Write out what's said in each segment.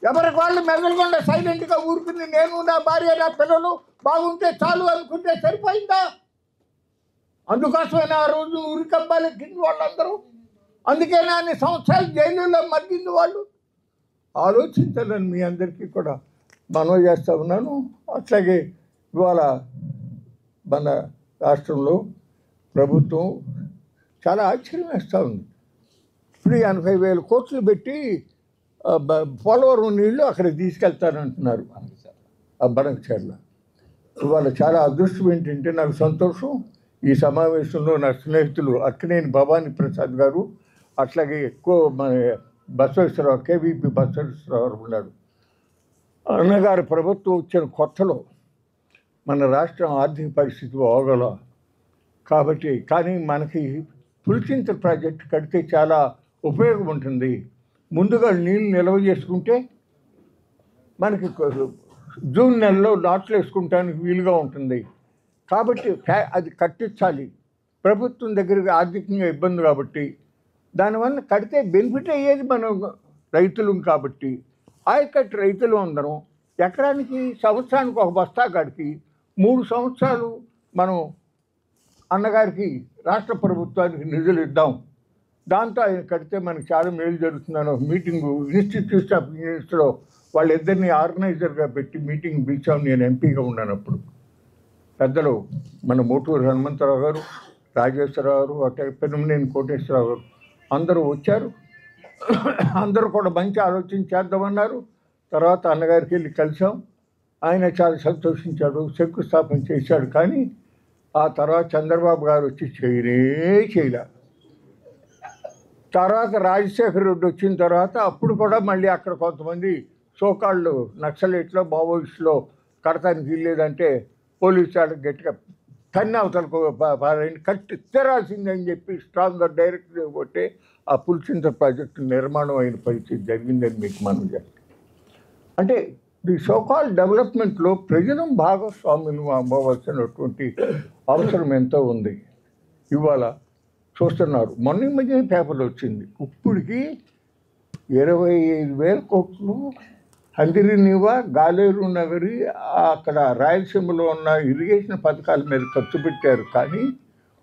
ఎవరికి వాళ్ళు మెదలకుండా సైలెంట్గా ఊరుకుని నేను నా భార్య నా పిల్లలు బాగుంటే చాలు అనుకుంటే సరిపోయిందా? అందుకోసమైనా ఆ రోజు ఉరికబ్బాలు ఎక్కింది వాళ్ళందరూ. అందుకేనా అన్ని సంవత్సరాలు జైలులో మగ్గింది వాళ్ళు. ఆలోచించాలని మీ అందరికీ కూడా మనవి చేస్తూ ఉన్నాను. అట్లాగే ఇవాళ మన రాష్ట్రంలో ప్రభుత్వం చాలా ఆశ్చర్యం వేస్తూ ఉంది. ఇప్పుడు 80,000 కోట్లు పెట్టి పోలవరం నీళ్లు అక్కడికి తీసుకెళ్తానంటున్నారు ఆ బనకచెర్ల. ఇవాళ చాలా అదృష్టం ఏంటంటే నాకు సంతోషం, ఈ సమావేశంలో నా స్నేహితులు అక్కినేని భవానీ ప్రసాద్ గారు, అట్లాగే ఎక్కువ మన బసవేశ్వరరావు, కేవీపీ బసవేశ్వరరావు ఉన్నాడు. అన్నగారి ప్రభుత్వం వచ్చిన కొత్తలో మన రాష్ట్రం ఆర్థిక పరిస్థితి బాగోల కాబట్టి, కానీ మనకి పులిచింతల ప్రాజెక్టు కడితే చాలా ఉపయోగం ఉంటుంది. ముందుగా నీళ్ళు నిల్వ చేసుకుంటే మనకి జూన్ నెలలో నాట్లు వేసుకుంటానికి వీలుగా ఉంటుంది. కాబట్టి అది కట్టించాలి. ప్రభుత్వం దగ్గరికి ఆర్థికంగా ఇబ్బంది కాబట్టి దానివల్ల కడితే బెనిఫిట్ అయ్యేది మనం రైతులం కాబట్టి ఆయకట్టు రైతులు అందరం ఎకరానికి సంవత్సరానికి ఒక బస్తా కాడికి 3 సంవత్సరాలు మనం అన్నగారికి రాష్ట్ర ప్రభుత్వానికి నిధులు ఇద్దాం. దాంతో ఆయన కడితే మనకు చాలా మేలు జరుగుతుందని ఒక మీటింగు ఇన్స్టిట్యూట్ ఆఫ్ ఇంజనీర్స్లో వాళ్ళిద్దరిని ఆర్గనైజర్గా పెట్టి మీటింగ్ పిలిచాము. నేను ఎంపీగా ఉన్నాను అప్పుడు. పెద్దలు మన మోటూరు హనుమంతరావు గారు, రాజేశ్వరరావు గారు, అట్లా పెనుమనేని కోటేశ్వరరావు గారు అందరూ వచ్చారు. అందరూ కూడా మంచి ఆలోచన చేద్దామన్నారు. తర్వాత అన్నగారికి వెళ్ళి కలిసాం. ఆయన చాలా సంతోషించాడు, శంకుస్థాపన చేశాడు. కానీ ఆ తర్వాత చంద్రబాబు గారు వచ్చి చేయలే. తర్వాత రాజశేఖర రెడ్డి వచ్చిన తర్వాత అప్పుడు కూడా మళ్ళీ అక్కడ కొంతమంది సోకాళ్ళు నక్సలైట్లో మావోయిస్టులో కడతానికి వీల్లేదంటే పోలీసు వాళ్ళకి గట్టిగా కన్నీ అవతలకు కట్టి తెరాల్సిందని చెప్పి స్ట్రాంగ్గా డైరెక్ట్గా కొట్టే ఆ పులిచింతల ప్రాజెక్టు నిర్మాణం అయిన పరిస్థితి జరిగిందని మీకు మనం చేస్తాం. అంటే ది సోకాల్ డెవలప్మెంట్లో ప్రజలు భాగస్వామ్యం అవ్వవలసినటువంటి అవసరం ఎంతో ఉంది. ఇవాళ చూస్తున్నారు, మొన్న మధ్య పేపర్లు వచ్చింది, ఇప్పటికి 25,000 కోట్లు హందిరినివా, గాలేరు నగరి, అక్కడ రాయలసీమలో ఉన్న ఇరిగేషన్ పథకాల మీద ఖర్చు పెట్టారు. కానీ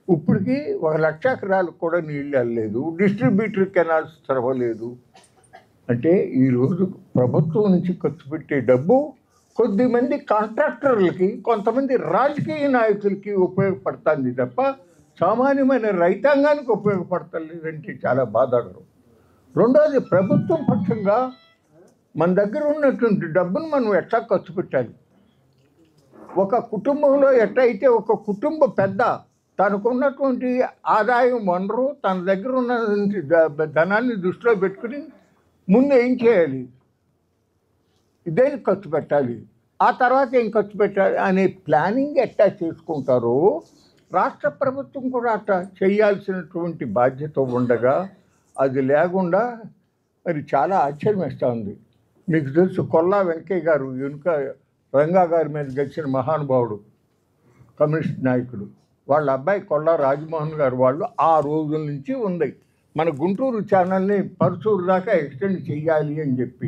ఇప్పటికి 1,00,000 ఎకరాలకు కూడా నీళ్ళు వెళ్ళలేదు, డిస్ట్రిబ్యూటర్ కెనాల్స్ తెరవలేదు. అంటే ఈరోజు ప్రభుత్వం నుంచి ఖర్చు పెట్టే డబ్బు కొద్దిమంది కాంట్రాక్టర్లకి, కొంతమంది రాజకీయ నాయకులకి ఉపయోగపడుతుంది తప్ప సామాన్యమైన రైతాంగానికి ఉపయోగపడతలేదంటే చాలా బాధాకరం. రెండోది, ప్రభుత్వం పక్షంగా మన దగ్గర ఉన్నటువంటి డబ్బును మనం ఎట్లా ఖర్చు పెట్టాలి. ఒక కుటుంబంలో ఎట్లయితే ఒక కుటుంబ పెద్ద తనకున్నటువంటి ఆదాయం వనరు తన దగ్గర ఉన్నటువంటి ధనాన్ని దృష్టిలో పెట్టుకుని ముందు ఏం చేయాలి, దేనికి ఖర్చు పెట్టాలి, ఆ తర్వాత ఏం ఖర్చు పెట్టాలి అనే ప్లానింగ్ ఎట్లా చేసుకుంటారో రాష్ట్ర ప్రభుత్వం కూడా అట్లా చేయాల్సినటువంటి బాధ్యత ఉండగా అది లేకుండా మరి చాలా ఆశ్చర్యం వేస్తూ ఉంది. మీకు తెలుసు, కొల్లా వెంకయ్య గారు వెనుక రంగా గారి మీద గెలిచిన మహానుభావుడు, కమ్యూనిస్ట్ నాయకుడు, వాళ్ళ అబ్బాయి కొల్లా రాజమోహన్ గారు వాళ్ళు ఆ రోజుల నుంచి ఉంది మన గుంటూరు ఛానల్ని పరుచూరు దాకా ఎక్స్టెండ్ చేయాలి అని చెప్పి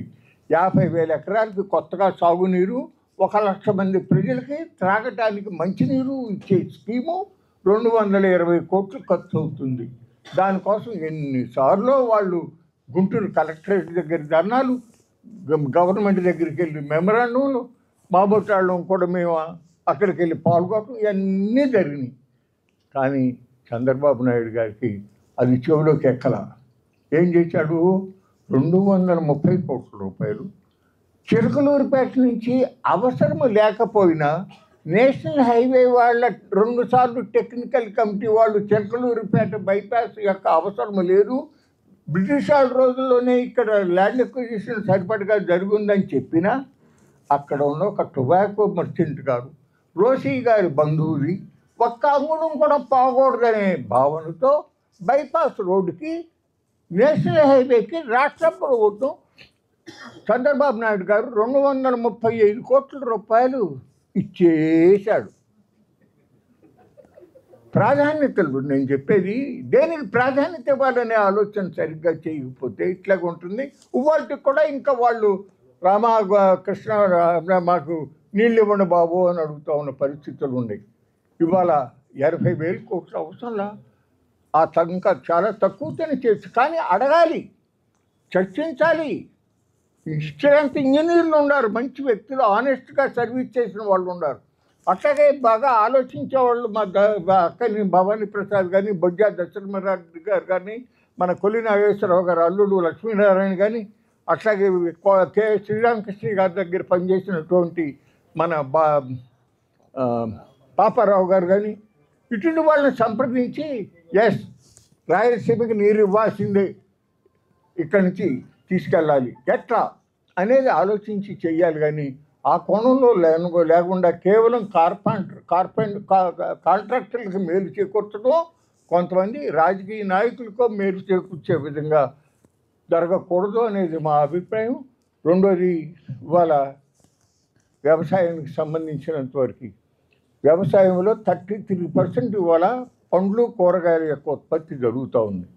50,000 ఎకరాలకి కొత్తగా సాగునీరు, 1,00,000 మంది ప్రజలకి త్రాగటానికి మంచినీరు ఇచ్చే స్కీము 220 కోట్లు ఖర్చు అవుతుంది. దానికోసం ఎన్నిసార్లు వాళ్ళు గుంటూరు కలెక్టరేట్ దగ్గర ధర్నాలు, గవర్నమెంట్ దగ్గరికి వెళ్ళి మెమరాండంలు, మాబోటాళ్ళం కూడా మేము అక్కడికి వెళ్ళి పాల్గొనడం ఇవన్నీ జరిగినాయి. కానీ చంద్రబాబు నాయుడు గారికి అది చెవిలోకి ఎక్కల. ఏం చేశాడు, 230 కోట్ల రూపాయలు చిలకలూరుపేట నుంచి అవసరం లేకపోయినా నేషనల్ హైవే వాళ్ళ 2 సార్లు టెక్నికల్ కమిటీ వాళ్ళు చిలకలూరుపేట బైపాస్ యొక్క అవసరం లేదు, బ్రిటిష్ వాళ్ళ రోజుల్లోనే ఇక్కడ ల్యాండ్ ఎక్విజిషన్ సరిపడగా జరుగుందని చెప్పినా అక్కడ ఉన్న ఒక టొబాకో మర్చెంట్ గారు, రోసీ గారి బంధువుది ఒక్క అంగుళం కూడా పోకూడదనే భావనతో బైపాస్ రోడ్డుకి, నేషనల్ హైవేకి రాష్ట్ర ప్రభుత్వం చంద్రబాబు నాయుడు గారు 235 కోట్ల రూపాయలు ఇచ్చేశాడు. ప్రాధాన్యతలు నేను చెప్పేది, దేనికి ప్రాధాన్యత ఇవ్వాలనే ఆలోచన సరిగ్గా చేయకపోతే ఇట్లాగ ఉంటుంది. ఇవాళకి కూడా ఇంకా వాళ్ళు కృష్ణ మాకు నీళ్ళు ఇవ్వండి బాబు అని అడుగుతూ ఉన్న పరిస్థితులు ఉన్నాయి. ఇవాళ 80,000 కోట్ల అవసరంలా ఇంకా చాలా తక్కువతోనే చేయొచ్చు, కానీ అడగాలి, చర్చించాలి. ఇష్టంత ఇంజనీర్లు ఉన్నారు, మంచి వ్యక్తులు, ఆనెస్ట్గా సర్వీస్ చేసిన వాళ్ళు ఉన్నారు. అట్లాగే బాగా ఆలోచించే వాళ్ళు మా అక్కని భవానీ ప్రసాద్ కానీ, బొజ్జా దశరథరెడ్డి గారు కానీ, మన కొల్లి నాగేశ్వరరావు గారు అల్లుడు లక్ష్మీనారాయణ కానీ, అట్లాగే కె శ్రీరామకృష్ణ గారి దగ్గర పనిచేసినటువంటి మన పాపారావు గారు కానీ, ఇటువంటి వాళ్ళని సంప్రదించి ఎస్ రాయలసీమకి నీరు ఇవ్వాల్సిందే, ఇక్కడి నుంచి తీసుకెళ్ళాలి ఎట్లా అనేది ఆలోచించి చెయ్యాలి. కానీ ఆ కోణంలో లేకుండా కేవలం కాంట్రాక్టర్లకు మేలు చేకూర్చడం, కొంతమంది రాజకీయ నాయకులకో మేలు చేకూర్చే విధంగా జరగకూడదు అనేది మా అభిప్రాయం. రెండోది, ఇవాళ వ్యవసాయానికి సంబంధించినంతవరకు వ్యవసాయంలో 33% ఇవాళ పండ్లు కూరగాయల యొక్క ఉత్పత్తి జరుగుతూ ఉంది.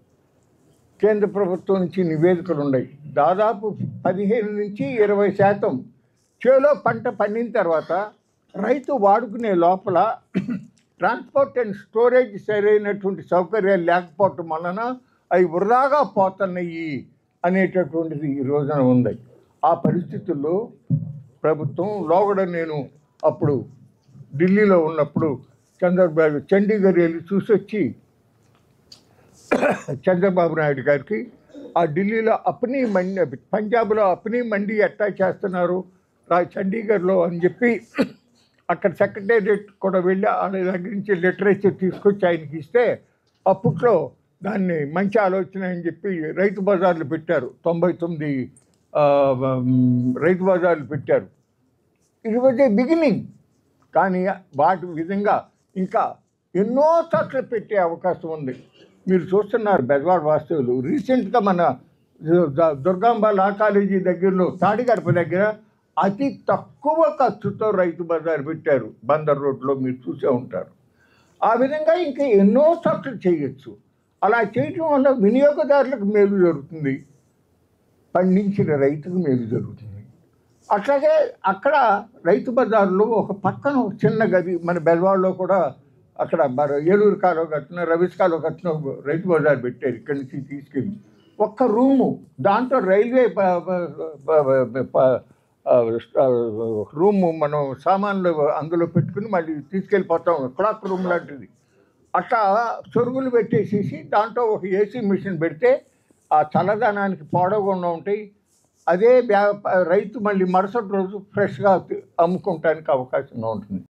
కేంద్ర ప్రభుత్వం నుంచి నివేదికలు ఉన్నాయి, దాదాపు 15 నుంచి 20% చేలో పంట పండిన తర్వాత రైతు వాడుకునే లోపల ట్రాన్స్పోర్ట్ అండ్ స్టోరేజ్ సరైనటువంటి సౌకర్యాలు లేకపోవటం వలన అవి వృధాగా పోతున్నాయి అనేటటువంటిది ఈ రోజున ఉంది. ఆ పరిస్థితుల్లో ప్రభుత్వం లోగడ నేను అప్పుడు ఢిల్లీలో ఉన్నప్పుడు చండీగఢ్ వెళ్ళి చూసొచ్చి చంద్రబాబు నాయుడు గారికి ఆ ఢిల్లీలో అప్నీ మండి, పంజాబ్లో అప్నీ మండి ఎట్టా చేస్తున్నారు చండీగఢ్లో అని చెప్పి అక్కడ సెక్రటేరియట్ కూడా వెళ్ళి ఆయన దగ్గర నుంచి లిటరేచర్ తీసుకొచ్చి ఆయనకి ఇస్తే అప్పట్లో దాన్ని మంచి ఆలోచన అని చెప్పి రైతు బజార్లు పెట్టారు. 99 రైతు బజార్లు పెట్టారు. ఇది వాజ్ ఏ బిగినింగ్. కానీ వాటి విధంగా ఇంకా ఎన్నో చోట్ల పెట్టే అవకాశం ఉంది. మీరు చూస్తున్నారు బెజవాడ వాస్తవులు రీసెంట్గా మన దుర్గాంబ లా కాలేజీ దగ్గరలో తాడిగడప దగ్గర అతి తక్కువ ఖర్చుతో రైతు బజార్ పెట్టారు. బందర్ రోడ్లో మీరు చూసే ఉంటారు. ఆ విధంగా ఇంకా ఎన్నో చోట్ల చేయొచ్చు. అలా చేయటం వల్ల వినియోగదారులకు మేలు జరుగుతుంది, పండించిన రైతుకు మేలు జరుగుతుంది. అట్లాగే అక్కడ రైతు బజార్లో ఒక పక్కన చిన్న గది, మన బెజవాడలో కూడా అక్కడ ఏలూరు కాలువ కట్టిన, రవీస్ కాలువ కట్టిన రైతు బజార్ పెట్టారు. ఇక్కడి నుంచి తీసుకెళ్ళి ఒక్క రూము, దాంట్లో రైల్వే రూము మనం సామాన్లు అందులో పెట్టుకుని మళ్ళీ తీసుకెళ్ళిపోతాం, క్లాక్ రూమ్ లాంటిది. అట్లా సొరుగులు పెట్టేసేసి దాంట్లో ఒక ఏసీ మిషన్ పెడితే ఆ చల్లదనానికి పొడవుగా ఉంటాయి. అదే రైతు మళ్ళీ మరుసటి రోజు ఫ్రెష్గా అమ్ముకోవటానికి అవకాశంగా ఉంటుంది.